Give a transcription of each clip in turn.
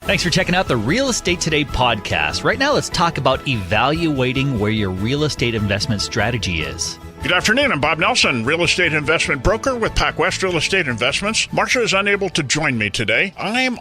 Thanks for checking out the Real Estate Today podcast. Right now, let's talk about evaluating where your real estate investment strategy is. Good afternoon. I'm Bob Nelson, real estate investment broker with Pacwest Real Estate Investments. Marcia is unable to join me today. I'm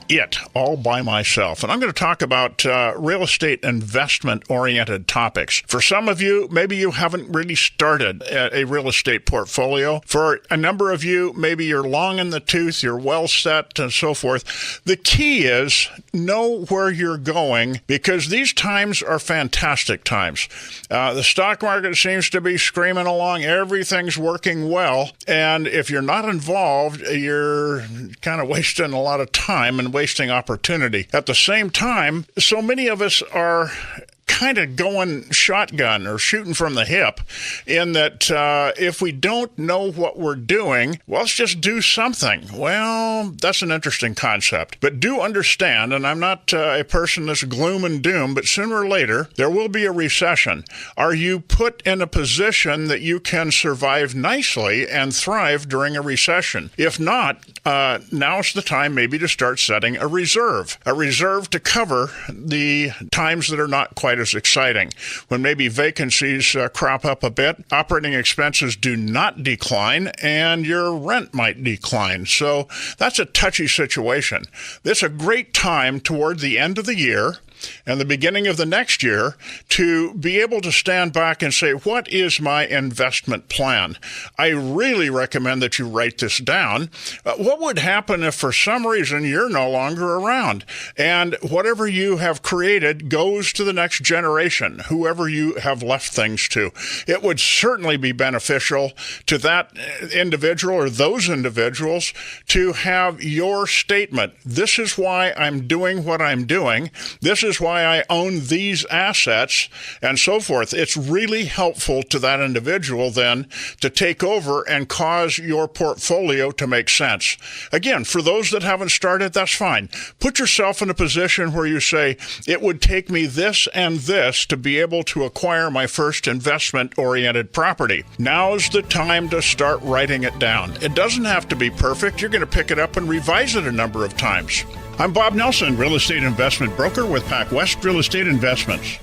all by myself, and I'm going to talk about real estate investment-oriented topics. For some of you, maybe you haven't really started a real estate portfolio. For a number of you, maybe you're long in the tooth, you're well set, and so forth. The key is know where you're going, because these times are fantastic times. The stock market seems to be screaming along. Everything's working well. And if you're not involved, you're kind of wasting a lot of time and wasting opportunity. At the same time, so many of us are kind of going shotgun or shooting from the hip in that if we don't know what we're doing, well, let's just do something. Well, that's an interesting concept. But do understand, and I'm not a person that's gloom and doom, but sooner or later, there will be a recession. Are you put in a position that you can survive nicely and thrive during a recession? If not, now's the time maybe to start setting a reserve to cover the times that are not quite as exciting. When maybe vacancies crop up a bit, operating expenses do not decline, and your rent might decline. So that's a touchy situation. This is a great time toward the end of the year and the beginning of the next year to be able to stand back and say, what is my investment plan? I really recommend that you write this down. What would happen if for some reason you're no longer around and whatever you have created goes to the next generation, whoever you have left things to? It would certainly be beneficial to that individual or those individuals to have your statement. This is why I'm doing what I'm doing. This is why I own these assets, and so forth. It's really helpful to that individual then to take over and cause your portfolio to make sense. Again, for those that haven't started, that's fine. Put yourself in a position where you say, it would take me this and this to be able to acquire my first investment-oriented property. Now's the time to start writing it down. It doesn't have to be perfect. You're going to pick it up and revise it a number of times. I'm Bob Nelson, real estate investment broker with Pacwest Real Estate Investments.